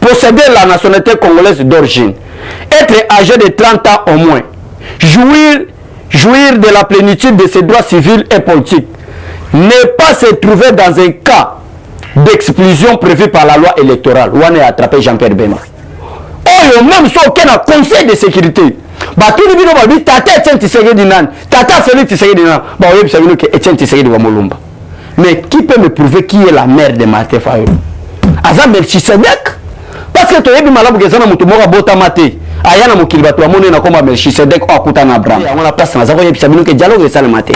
posséder la nationalité congolaise d'origine, être âgé de 30 ans au moins, jouir de la plénitude de ses droits civils et politiques, ne pas se trouver dans un cas d'exclusion prévu par la loi électorale. Où on est attrapé Jean-Pierre Bemba. Oh, même si aucun conseil de sécurité. Bah, tout le monde va dire, Tata Etienne Tshisekedi Nan, Tata Félix Tshisekedi Nan. Bah, oui, vous savez que Etienne Tshisekedi va Molumba. Mais qui peut me prouver qui est la mère de Martin Fayulu? Azam Melchisedek. Parce que tu es malade, que ça n'a pas bota maté. Ayana Mokilba, tu as monné na comme Melchisedek ou Akutan Abraham. On a place dans la zone, que dialogue est ça le matin.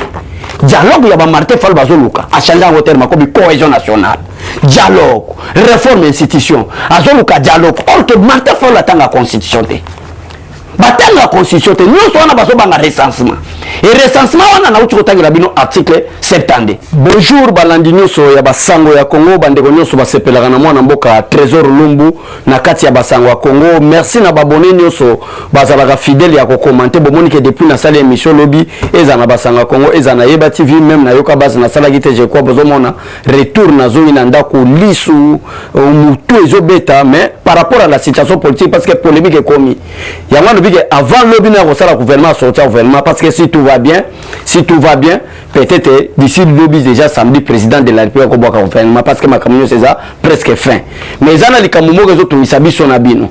Dialogue, il y a Martin Fayulu Bazoluka, a changé en terme comme cohésion nationale. Dialogue, réforme institution, Azoluka dialogue. Or que Martin Fayulu attend la constitution. Battant la constitution, nous sommes en recensement. Et recensement, on a un article 70. Bonjour, Balandino, ya basango ya Congo, bandeko so basepelaka na mwana mboka Trésor Lumbu na kati ya basango ya Congo. Merci na babone nyoso bazalaka fidèle ya ko commenter bomoni que depuis na salle émission lobby eza na basango ya Congo eza na Yeba TV même na yoka base na sala gite je quoi bozomona retour na zo ina ndako lisu mutu ezobeta mais par rapport à la situation politique parce que polémique est commis. Ya mwana avant lobby na ko sala gouvernement sortir gouvernement parce que si tout va bien, peut-être d'ici le lobby déjà samedi président de la République au gouvernement parce que ma camion c'est ça presque fin. Mais ça les kamumo que tout misabi sonabino.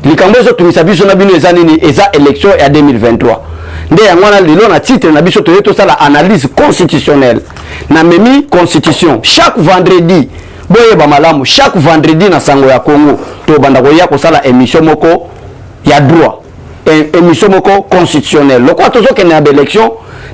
Les kamumo que tout misabi sonabino eza élection en 2023. Ndé yangwana lelo na titre na biso to ça la analyse constitutionnelle. Na memi constitution chaque vendredi boye ba malamu chaque vendredi na sango ya Congo to banda ko ya ko sala émission moko ya droit. Émission constitutionnelle. Le quoi toujours qu'il y a une élection,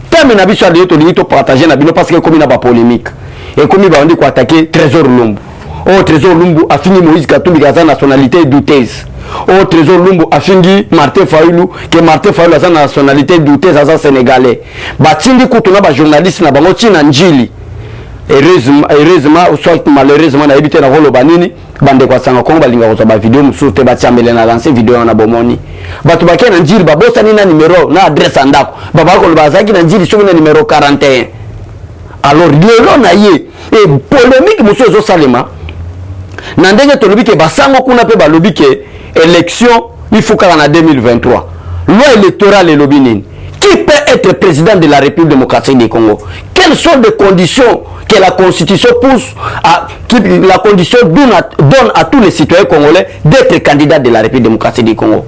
terme na biso de to partager na bino parce que comme il y a pas polémique. Et comme il va on dit quoi attaquer Trésor Lumbu. Oh Trésor Lumbu a fini Moïse Katumbi a sa nationalité douteuse. Oh Trésor Lumbu a fini Martin Fayulu que Martin Fayulu a sa nationalité douteuse à sa sénégalais. Batindi kutuna ba journaliste na bango tina njili. Heureusement ou soit malheureusement na évité na rolo banini bande kwa sanga Kongo balinga ko ba vidéo musu te ba tiamele na lancer vidéo na bomoni batu ba kena njili ba bosa ni na numéro na adresse andako baba ko ba zaki na njili soki na numéro 41 alors lelo na ye et polémique musu zo salema na ndenge to lobi ke basango kuna pe ba lobi ke élection il faut qu'en 2023 loi électorale et lobi nini qui peut être président de la République démocratique du Congo? Quelles sont les conditions que la Constitution pousse à, la Constitution donne à tous les citoyens congolais d'être candidats de la République démocratique du Congo?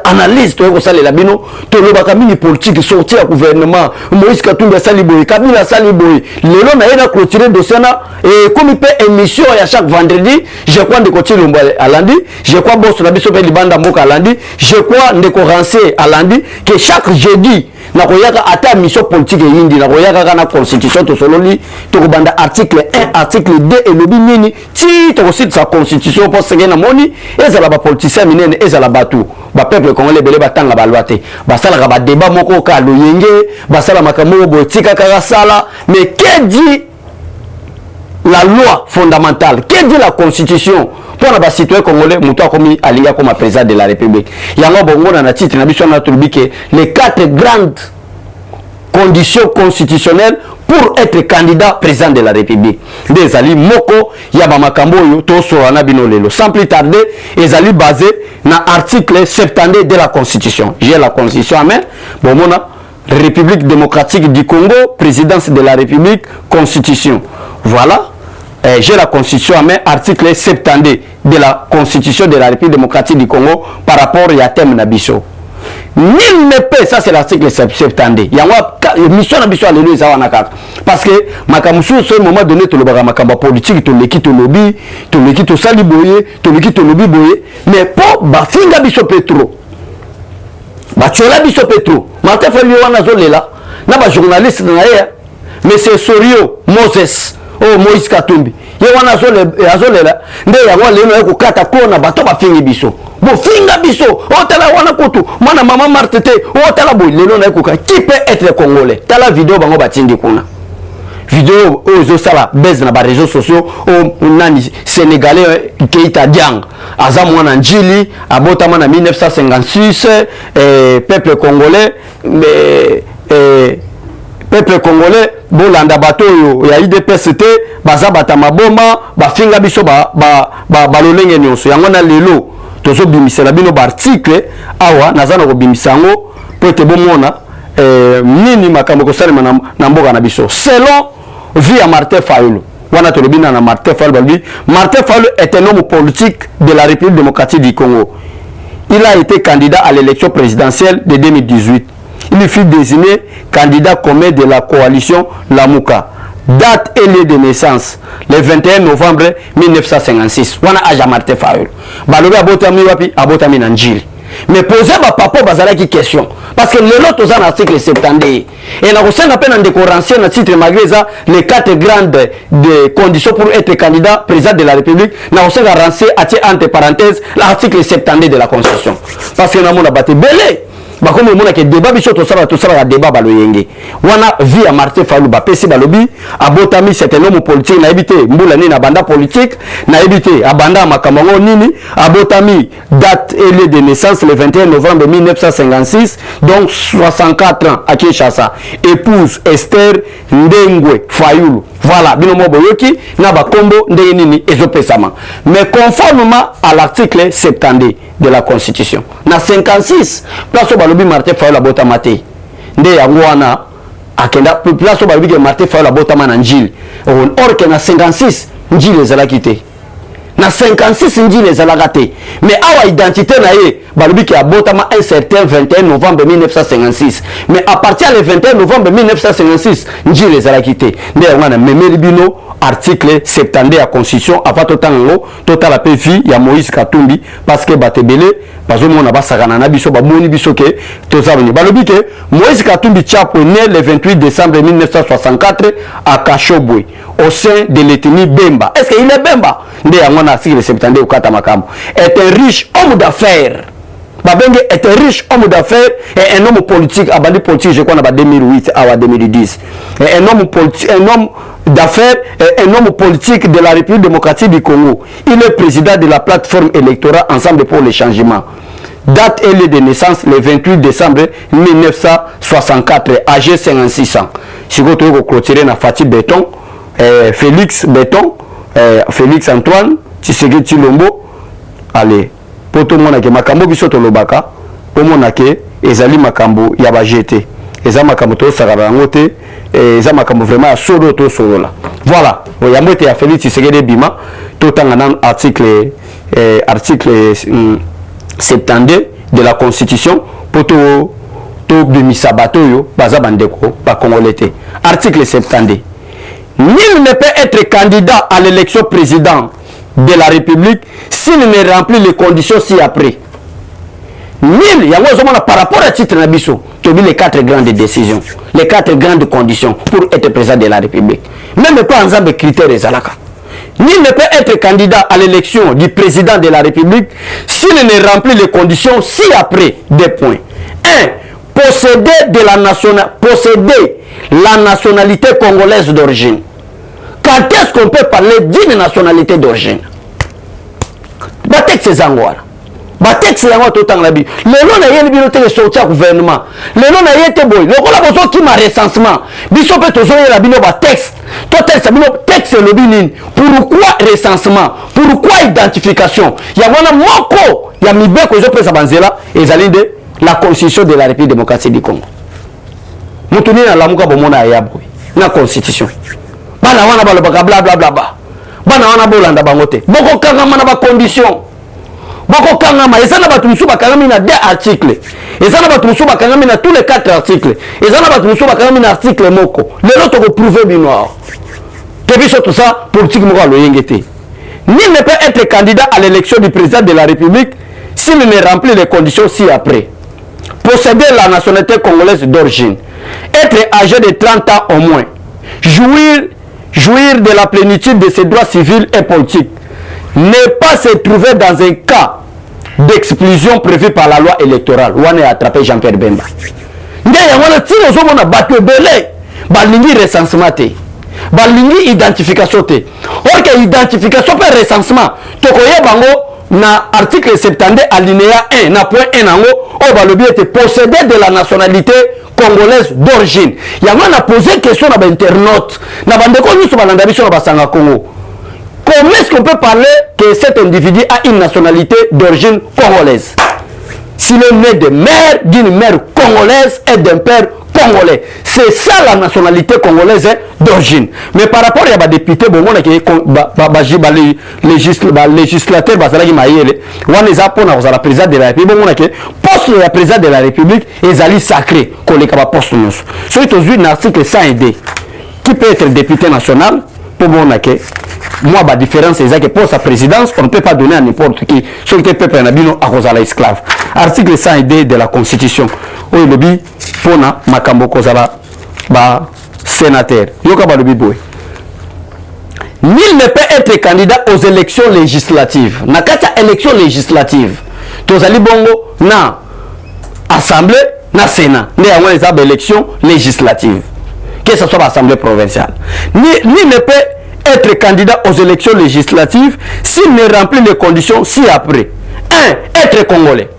Analyse, tu vois, les labino, tu vois, Kabila politique sortir au gouvernement, Moïse Katumbi Saliboy, Kabila Saliboy, le long a clôturé de Sénat et comme il fait émission à chaque vendredi, je crois de côté à lundi, je crois boss la biso libanda moka à lundi, je crois de Corancé à lundi que chaque jeudi na koyaka ata mission politique yindi na koyaka na constitution to sololi to banda article 1 article 2 et le binini ti to aussi sa constitution pour segena moni ezala ba politicien minene ezala batu ba peuple congolais belé batanga ba loi te ba sala ba débat moko ka loyenge ba sala makambo botika kaka sala mais que dit la loi fondamentale, que dit la constitution pour les citoyens congolais, Moutoua Komi Alinga comme président de la République. Il y a un bon na titre, les 4 grandes conditions constitutionnelles pour être candidat président de la République. Des alliés Moko, Yabama Kamboyo, Toso Anabinolelo. Sans plus tarder, les alliés basés dans l'article 70 de la Constitution. J'ai la Constitution à main. Bon, mona, République démocratique du Congo, présidence de la République, Constitution. Voilà. J'ai la Constitution à main, article 70 de la Constitution de la République démocratique du Congo par rapport à Thème Nabiso. Nul ne peut, ça c'est l'article 70. Il y a une mission Nabiso à l'élu, parce que Makamusu, à un moment donné, tu le makamba politique, tu le quittes au lobby, tu le quittes au saliboye, tu le quittes au lobby boye, mais pour Bafinga Biso Petro, Bachola Biso Petro, Martin Fayulu Wanazolela, n'a pas journaliste, mais c'est Sorio Moses. Oh Moïse Katumbi ye wana azolela nde ya wale no ko kata kona bato ba fingi biso bo finga biso o tala wana kutu mwana mama martete o tala boy lelo na ko qui peut être congolais tala vidéo bango batindi kuna vidéo ozo sala base na ba réseaux sociaux o nani sénégalais Keita Diang aza mwana njili abotama na 1956 peuple congolais mais peuple congolais bolanda bato yo ya IDPST baza batama boma bafinga biso balolenge nyonso yango na lelo tozo bimisela bino ba article awa nazana ko bimisango po te bomona nini makambo ko salema na mboka na biso selon vie à Martin Fayulu wana to lobina na Martin Fayulu Martin Fayulu est un homme politique de la République démocratique du Congo. Il a été candidat à l'élection présidentielle de 2018. Il fut désigné candidat commun de la coalition Lamuka. Date et lieu de naissance, le 21 novembre 1956. Wana aja Martin Fayulu. Balobi abotami wapi abotami na njili. Mais poser ma papa bazala qui question parce que le lot aux articles 70 et la recette à peine en décoration à titre malgré ça les 4 grandes de conditions pour être candidat président de la République na recette à rancer à entre parenthèses l'article 70 de la Constitution parce que na mona baté belé ba comme mona que débat biso to sala débat balo yenge wana vie à Martin Fayulu ba pesi balobi abotami c'est un homme politique na habité mbula ni na banda politique na habité abanda makamango nini abotami date et lieu de naissance le 21 novembre 1956 donc 64 ans à Kinshasa épouse Esther Ndengwe Fayulu voilà bino mo boyoki na ba kombo ndenge nini ezopesama mais conformément à l'article 70 de la Constitution na 56 place balobi Martin Fayulu abotamate nde yango wana akenda place balobi ke Martin Fayulu abotama na njili or que na 56 njili ezalaki te na 56 njili ezalaka te mais awa identité na ye balobi ke abotama un certain 21 novembre 1956 mais à partir du 21 novembre 1956 njili ezalaki te nde yango wana memeli bino article 70 de la Constitution avant total la PV ya Moïse Katumbi parce que batebele bazo mona basakana na biso ba moni biso ke tozaboni balobi ke Moïse Katumbi Tchapo né le 28 décembre 1964 à Kashobwe au sein de l'ethnie Bemba. Est-ce qu'il est Bemba? Nde yango na article 70 ukata makambo est un riche homme d'affaires. Babenge est un riche homme d'affaires et un homme politique abandi politique je crois na 2008 à 2010 et un homme politique un homme d'affaires et un homme politique de la République démocratique du Congo. Il est président de la plateforme électorale Ensemble pour le changement. Date et lieu de naissance le 28 décembre 1964, âgé 56 ans. Si vous trouvez clôturer na Fatih Béton, Félix Béton, Félix Antoine, Tshisekedi Tshilombo, allez, pour tout le monde qui makambo biso to lobaka, pour mon ke ezali makambo ya ba jeté. Eza makambo to sakaba ngote. Eza makambo vraiment solo to solo là. Voilà, ya moté ya Félix Tshisekedi bima tout en article 72 de la Constitution pour to bimisa bato yo baza bandeko ba congolais. Article 72. Nul ne peut être candidat à l'élection président de la République s'il ne remplit les conditions ci-après. Nul, par rapport à titre Nabiso, tu as vu les 4 grandes décisions, les 4 grandes conditions pour être président de la République. Même pas ensemble de critères et zalaka. Nul ne peut être candidat à l'élection du président de la République s'il ne remplit les conditions ci-après. Des points. 1. Posséder la nationalité congolaise d'origine. Quand est-ce qu'on peut parler d'une nationalité d'origine? Batek ces angouara. Batek c'est yango totang la bi. Le nom na yeli bino te sorti au gouvernement. Le nom na yete boy. Le kola bozo ki ma recensement. Biso pe tozo yela bino ba texte. To texte bino texte le binin. Pourquoi recensement? Pourquoi identification? Yango na moko ya mibeko zo pesa banzela ezali la Constitution de la République démocratique du Congo. Mutuni na lamuka bomona ya boy. Na Constitution. Bana wana balobaka bla bla bla bla. Bana wana bolanda bangote. Boko kangama na ba condition. Boko kangama ezana batu musu bakangami na 2 articles. Ezana batu musu bakangami na tous les 4 articles. Ezana batu musu bakangami na article moko. Lelo to ko prouver bino. Depuis tout ça politique moko lo yengete. Nul ne peut être candidat à l'élection du président de la République s'il ne remplit les conditions ci-après. Posséder la nationalité congolaise d'origine. Être âgé de 30 ans au moins. Jouir de la plénitude de ses droits civils et politiques. Ne pas se trouver dans un cas d'exclusion prévu par la loi électorale. Ou on est attrapé Jean-Pierre Bemba. Balingi recensement te. Balingi identification te. Or que identification per recensement. Tokoye bango na article 72 alinéa 1 na point 1 nango o balobi était posséder de la nationalité congolaise d'origine. Il y a a posé une question à l'internaute. Comment est-ce qu'on peut parler que cet individu a une nationalité d'origine congolaise? S'il est né de mère, d'une mère congolaise et d'un père congolais. C'est ça la nationalité congolaise d'origine. Mais par rapport à des députés, bon, législateur, président de la République, poste de la président de la République, est sacré, qu'on est capable de poste. C'est aujourd'hui l'article 100D qui peut être député national. Pour moi, la différence c'est que pour sa présidence, on ne peut pas donner à n'importe qui. Ce qui peut être à cause de l'esclave. Article 100D de la Constitution. Oui, le bi pour na makambo kozala ba sénateur. Yoka ba le bi boy. Nul ne peut être candidat aux élections législatives. Na kata élection législative. Tozali bongo na assemblée na sénat. Ne a les élections législatives. Que ce soit l'Assemblée provinciale. Nul ne peut être candidat aux élections législatives s'il ne remplit les conditions ci-après. 1. Être congolais.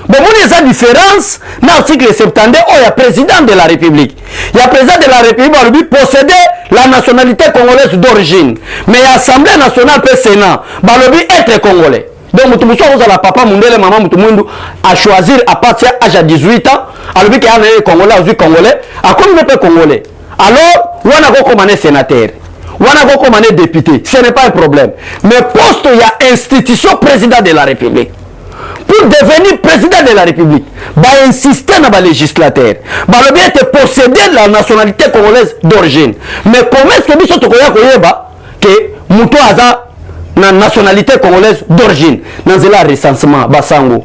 Bon, il y a une différence dans l'article 70 où il y a président de la République. Il y a président de la République qui posséder la nationalité congolaise d'origine. Mais l'Assemblée nationale peut Sénat, il être congolais. Donc, vous avez papa, maman, à choisir à partir de l'âge de 18 ans, alors qu'il y a un congolais, congolais, à quoi il peut congolais? Alors, on a commandé sénateur, on a commandé député, ce n'est pas un problème. Mais poste, il y a institution président de la République. Pour devenir président de la République, bah insister dans le législateur, bah le bien te posséder la nationalité congolaise d'origine. Mais comment est-ce que nous sommes que Mouto Aza la nationalité congolaise d'origine dans le recensement Basango?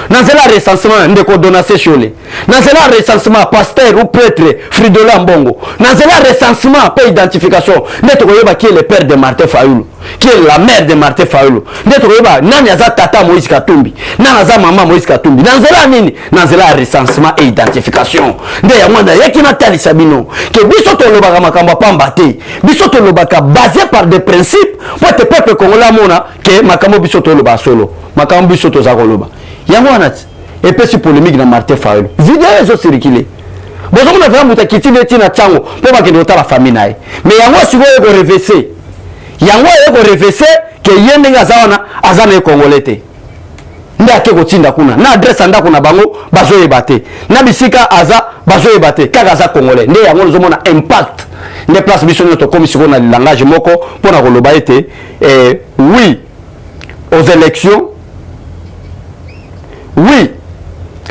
Dans le recensement de Kodonase Chole, dans le recensement pasteur ou prêtre Fridola Mbongo, dans le recensement pour identification, qui est le père de Martin Fayoulou, qui est la mère de Martin Fayoulou, Nanyaza Tata Moïse Katumbi, Nanyaza Maman Moïse Katumbi, dans le recensement et identification. D'ailleurs, il y a Tali Sabino, que Bissoto Lobaka Makamba Pambate, Bissoto Lobaka basé par des principes, pour te peuple congolais Mona, que Makambo Bissoto Loba solo, Makambo Bissoto Zagoloba. Il y a un et puis c'est polémique dans Martin Fayoulou. Vidéo est circulée. Bon, on a vraiment qui tient na tchango pour pas que nous la famille naï. Mais il y a un si vous avez reversé. Il y a un reversé que y a des azana azana congolais. Nda ke kotinda kuna. Na adresse anda kuna bango bazo ebate. Na bisika aza bazo ebate. Kaka za congolais. Nda ya ngozo mona impact. Ne place mission notre commission na langage moko pour na koloba été oui aux élections. Oui,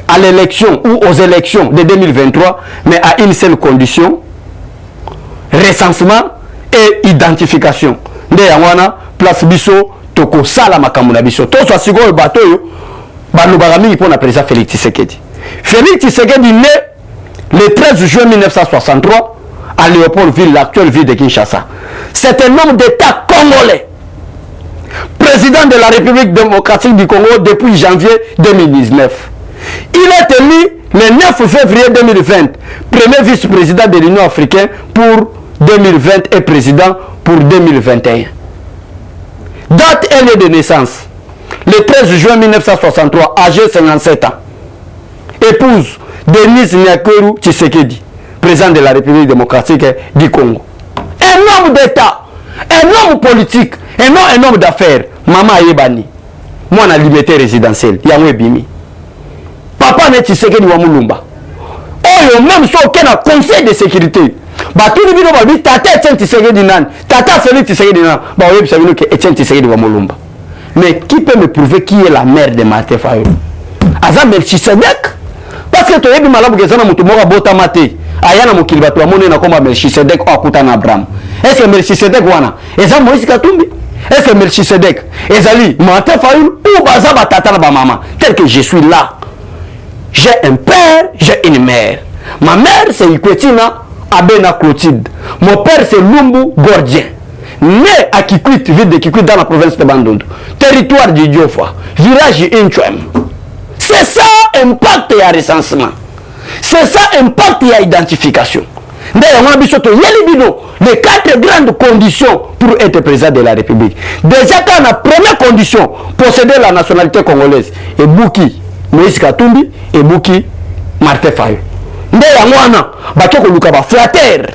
à l'élection ou aux élections de 2023, mais à une seule condition, recensement et identification. De Yangwana, place Bisso, Toko, Salama Kamuna Bisso. Tout ça, c'est le bateau, Baloubarami pour la président Félix Tshisekedi. Félix Tshisekedi né le 13 juin 1963 à Léopoldville, l'actuelle ville de Kinshasa. C'est un homme d'État congolais. Président de la République démocratique du Congo depuis janvier 2019. Il est élu le 9 février 2020, premier vice-président de l'Union africaine pour 2020 et président pour 2021. Date et lieu de naissance, le 13 juin 1963, âgé 57 ans. Épouse Denise Nyakeru Tshisekedi, président de la République démocratique du Congo. Un homme d'État, un homme politique, un homme d'affaires. Maman Ayebani, moi na liberté résidentielle, Yamwe Bimi. Papa ne Tshisekedi wa Mulumba. Oyo même so kena conseil de sécurité. Ba tout le bino ba bi tata Etienne Tshisekedi nan, tata Félix Tshisekedi nan. Ba oyo bisabino que Etienne Tshisekedi wa Mulumba. Mais qui peut me prouver qui est la mère de Martin Fayoulou? Aza Melchisedek. Parce que to yebi malabu gezana mutu moko bota mate. Ayana mokili bato amone na komba Melchisedek o akuta na Abraham. Est-ce que Melchisedek wana? Eza Moïse Katumbi? Est-ce que Melchisedek, Ezali, Martin Fayoulou ou Bazaba Tata ba maman? Tel que je suis là. J'ai un père, j'ai une mère. Ma mère c'est Ikwetina Abena Clotilde. Mon père c'est Lumbu Gordien. Né à Kikwit, ville de Kikwit dans la province de Bandundu. Territoire du Diofa. Village Inchouem. C'est ça impact et recensement. C'est ça impact et identification. D'ailleurs, on a les 4 grandes conditions pour être président de la République. Déjà, quand la première condition, posséder la nationalité congolaise, et Bouki Moïse Katumbi, et Bouki Martin Fayoulou. nde yangwana bake koluka ba flatter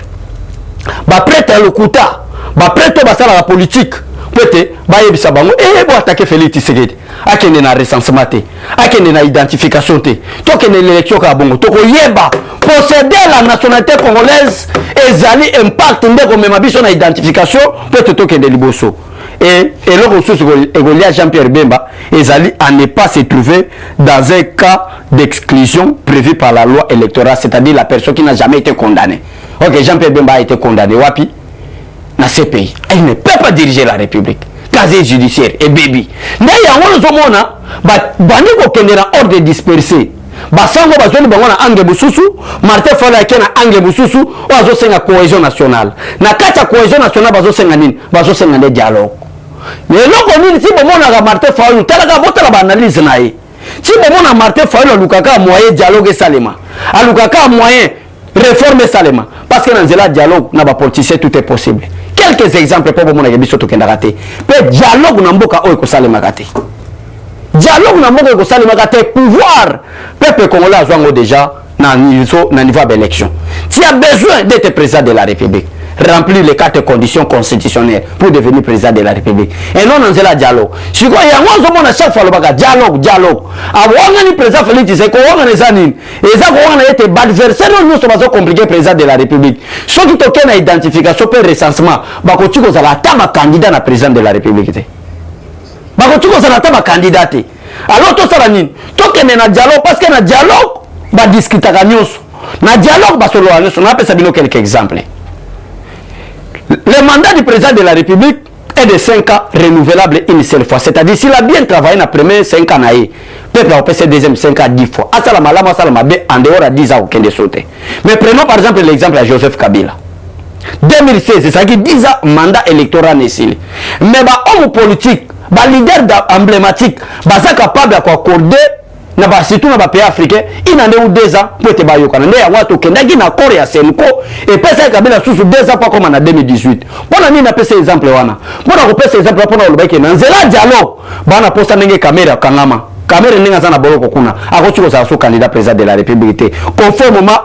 ba prêtre à lokuta ba prêtre basala la politique peut-être ba yebisa bango bo attaquer Félix Tshisekedi akende na recensement te akende na identification te tokende l'élection ka bongo toko yeba posséder la nationalité congolaise ezali impact ndeko mema biso na identification peut-être tokende liboso et le ressource Egolia Jean-Pierre Bemba ezali à ne pas se trouver dans un cas d'exclusion prévu par la loi électorale, c'est-à-dire la personne qui n'a jamais été condamnée. Ok, Jean-Pierre Bemba a été condamné wapi dans ce pays. Il ne peut pas diriger la République. Casier judiciaire et baby. D'ailleurs, on le zomona, bani ko kendera ordre dispersé. Basango bazoni bangona ange bususu, Martin Fayulu akena ange bususu, ozo senga cohésion nationale. Na kata cohésion nationale bazo senga nini? Bazo senga ne dialogue. Mais loko nini si bomona ga Martin Fayulu talaka botala ba analyse na ye. Si bomona Martin Fayulu lukaka moyen dialogue salema. Alukaka moyen réforme salema parce que dans le dialogue na ba politicien tout est possible. Quelques exemples pour bomona ke biso to kenda raté. Pe dialogue na mboka oyo ko salema kate. Dialogue na mboka ko salema kate pouvoir peuple congolais a joué déjà na niveau d'élection. Tu as besoin d'être président de la République. Remplir les 4 conditions constitutionnelles pour devenir président de la République. Et non, dans le dialogue. Si vous avez un chaque fois le dialogue. Avant le président Félix Tshisekedi, on a des années. Et ça, on a été adversaire, nous sommes compliqués président de la République. Ceux qui ont une identification pour recensement, tu as un candidat à président de la République. Tu as un candidat. Alors, tout ça, tu as un dialogue parce que dans le dialogue, tu as discuté. Dans le dialogue, on a fait quelques exemples. Le mandat du président de la République est de 5 ans renouvelable une seule fois. C'est-à-dire s'il a bien travaillé dans les premiers 5 ans, le peuple a passé deuxième 5 ans 10 fois. En dehors de 10 ans, aucun de sauter. Mais prenons par exemple l'exemple de Joseph Kabila. 2016, c'est ça qui 10 ans mandat électoral ici. Mais l'homme politique, le leader emblématique, est capable d'accorder surtout dans les pays africains, il en a eu 2 ans pour être baillé. Il y a un na Corée à Senko et personne Kabila sous 2 ans pas comme en 2018. Pour la nina pese exemple wana. Pour la pese exemple pour le baiki na nzela dialogue. Bana posta nenge caméra kangama. Caméra ninga sana boloko kuna. Akochiko sa so candidat président de la République conformément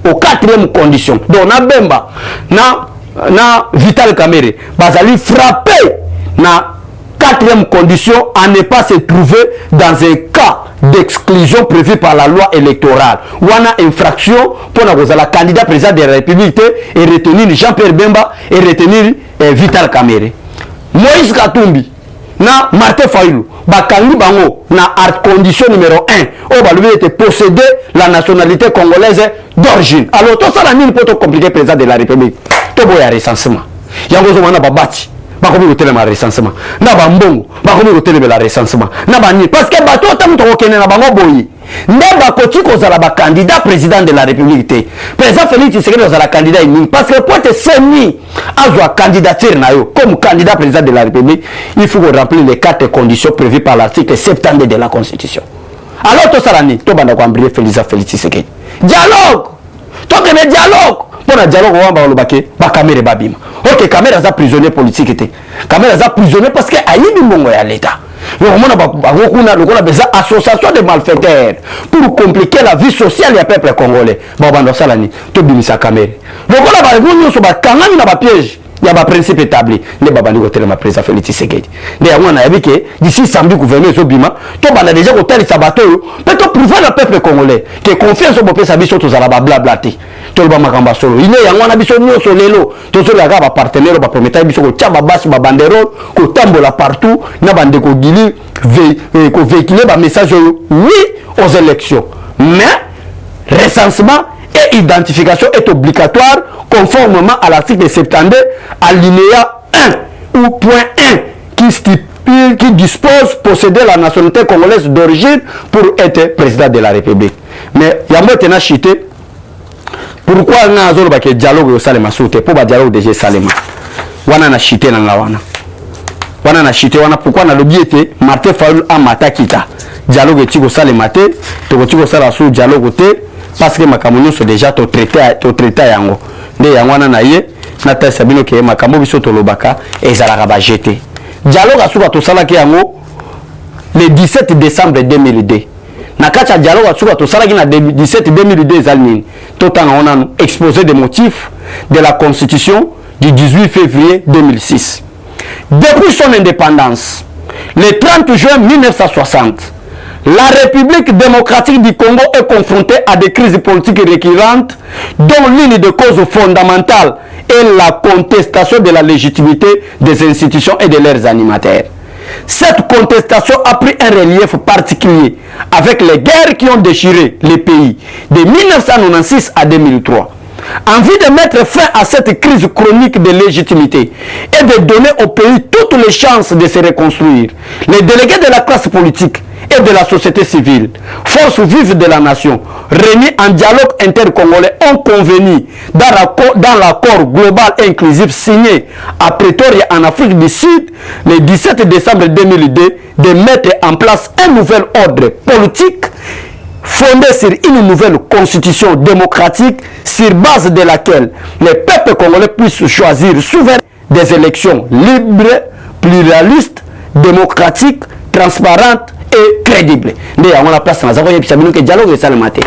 aux 4e condition. Donc na Bemba na Vital Kamerhe bazali frappé na 4e condition à ne pas se trouver dans un cas d'exclusion prévue par la loi électorale. Ou on a infraction pour la candidat président de la République et retenir Jean-Pierre Bemba et retenir Vital Kamerhe. Moïse Katumbi na Martin Fayulu bakangi bango na condition numéro 1 au balubi était posséder la nationalité congolaise d'origine. Alors tout ça la mine pour compliquer président de la République. Tout boya recensement. Yango zo wana babati. Bakomi hôtel ma recensement na bambongo bakomi hôtel la recensement na bani parce que bato tamu to kene na bango boyi ndeba koti ko zala ba candidat président de la République président Félix Tshisekedi zala candidat ni parce que pour être semi azwa candidature na yo comme candidat président de la République il faut remplir les 4 conditions prévues par l'article 70 de la Constitution. Alors to salani to banda ko ambrier Félix Tshisekedi dialogue to kene dialogue pour le dialogue wamba olobake ba Kamerhe babima. Ok, Kamerhe a prisonnier politique était. Kamerhe a prisonnier parce que aïbi mongo ya l'état. On a besoin association de malfaiteurs pour compliquer la vie sociale du peuple congolais. Babando salani to bimisa Kamerhe. Donc on a ba so ba kangami na ba piège. Il y a un principe établi. Les babandi côté ma président Félix Tshisekedi. D'ailleurs on a vu que d'ici samedi gouvernement Zobima, to bana déjà hôtel sabato, mais to prouver le peuple congolais que confiance au peuple sabiso to zala ba blablati. To ba makamba solo. Il est yango na biso nyoso lelo. To so la ba partenaire ba promettre biso ko tchaba basi ba banderole ko tambola partout na bande ko gili ko véhiculer ba message oui aux élections. Mais recensement et identification est obligatoire conformément à l'article 72 alinéa 1 ou point 1 qui dispose posséder la nationalité congolaise d'origine pour être président de la République. Mais il y a maintenant chité. Pourquoi on a un dialogue au Salema Soute pour le dialogue de Salema? On a chité dans la wana. On a chité pourquoi on a l'objet Martin Fayulu a matakita dialogue au Salema te to sala sous dialogue te parce que makamunyo so déjà to traité yango. De yango na ye na ta sabino ke makambo biso to lobaka ezalaka ba jeté. Dialogue asuka to sala ki yango le 17 décembre 2002. na kati ya dialogue asuka tosalaki na 17-2002 ezali totanga on a exposé des motifs de la constitution du 18 février 2006. Depuis son indépendance, le 30 juin 1960, la République démocratique du Congo est confrontée à des crises politiques récurrentes dont l'une des causes fondamentales est la contestation de la légitimité des institutions et de leurs animateurs. Cette contestation a pris un relief particulier avec les guerres qui ont déchiré les pays de 1996 à 2003. En vue de mettre fin à cette crise chronique de légitimité et de donner au pays toutes les chances de se reconstruire, les délégués de la classe politique et de la société civile, forces vives de la nation, réunis en dialogue intercongolais, ont convenu dans l'accord global et inclusif signé à Pretoria en Afrique du Sud le 17 décembre 2002 de mettre en place un nouvel ordre politique fondé sur une nouvelle constitution démocratique sur base de laquelle les peuples congolais puissent choisir souverainement des élections libres, pluralistes, démocratiques, transparentes et crédibles. Ndé on la place dans la que dialogue est maté.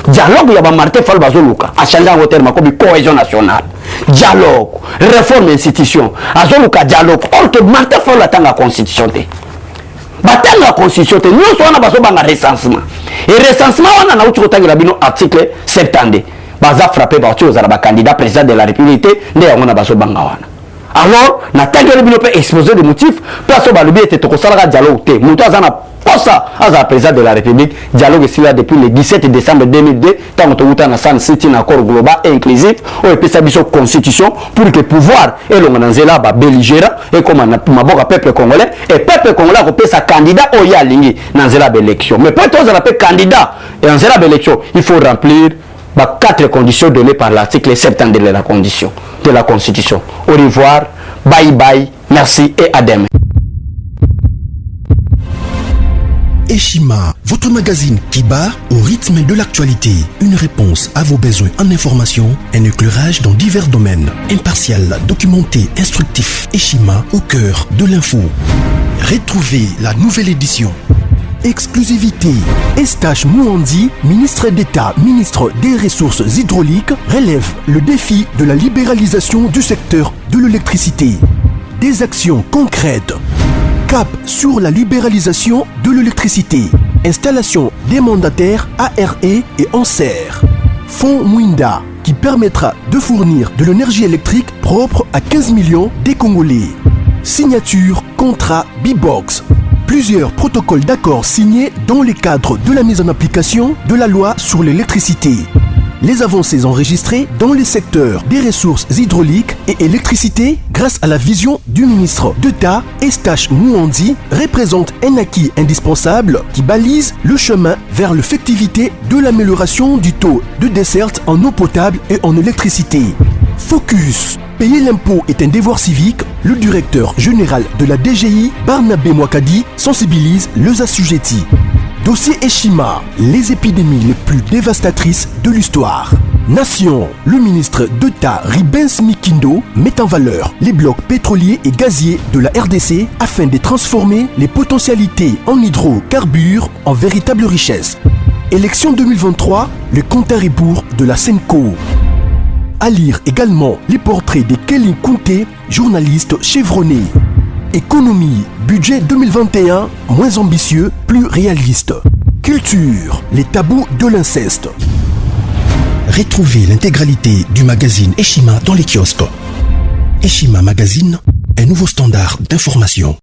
Dialogue ya ba Martin Fall bazoluka a changé en terme comme cohésion nationale. Dialogue, réforme institution, azoluka dialogue. Or que Martin Fall attend la constitution té. Batanga la constitution té, nous on a besoin d'un recensement. Et recensement on a outil kotangira bino article 70. Baza frappé par tous les candidats président de la République, ndé on a besoin banga wana. Alors, na tangere bino peut exposer des motifs parce que balobi était tokosala dialogue té. Muto azana posa aza président de la République, dialogue est là depuis le 17 décembre 2002, tant que on a signé un accord global et inclusif, on a fait sa constitution pour que le pouvoir et l'on a belligérant et comme on a peuple congolais et peuple congolais a fait sa candidat au yalingi dans la élection. Mais pour être un candidat et dans la élection, il faut remplir 4 conditions données par l'article 70 de la condition de la constitution. Au revoir, bye bye, merci et à demain. Eshima, votre magazine qui bat au rythme de l'actualité. Une réponse à vos besoins en information, un éclairage dans divers domaines. Impartial, documenté, instructif. Eshima au cœur de l'info. Retrouvez la nouvelle édition. Exclusivité. Estache Mouandi, ministre d'État, ministre des Ressources hydrauliques, relève le défi de la libéralisation du secteur de l'électricité. Des actions concrètes. Cap sur la libéralisation de l'électricité. Installation des mandataires ARE et Anser. Fonds Mwinda qui permettra de fournir de l'énergie électrique propre à 15 millions des Congolais. Signature contrat B-Box. Plusieurs protocoles d'accord signés dans le cadre de la mise en application de la loi sur l'électricité. Les avancées enregistrées dans les secteurs des ressources hydrauliques et électricité grâce à la vision du ministre d'État Estache Mouandi représentent un acquis indispensable qui balise le chemin vers l'effectivité de l'amélioration du taux de desserte en eau potable et en électricité. Focus. Payer l'impôt est un devoir civique. Le directeur général de la DGI, Barnabé Mwakadi, sensibilise les assujettis. Dossier Eshima, les épidémies les plus dévastatrices de l'histoire. Nation, le ministre d'État Ribens Mikindo met en valeur les blocs pétroliers et gaziers de la RDC afin de transformer les potentialités en hydrocarbures en véritable richesse. Élection 2023, le compte à rebours de la Senco. À lire également les portraits de Kelly Kounté, journaliste chevronné. Économie, budget 2021, moins ambitieux, plus réaliste. Culture, les tabous de l'inceste. Retrouvez l'intégralité du magazine Eshima dans les kiosques. Eshima Magazine, un nouveau standard d'information.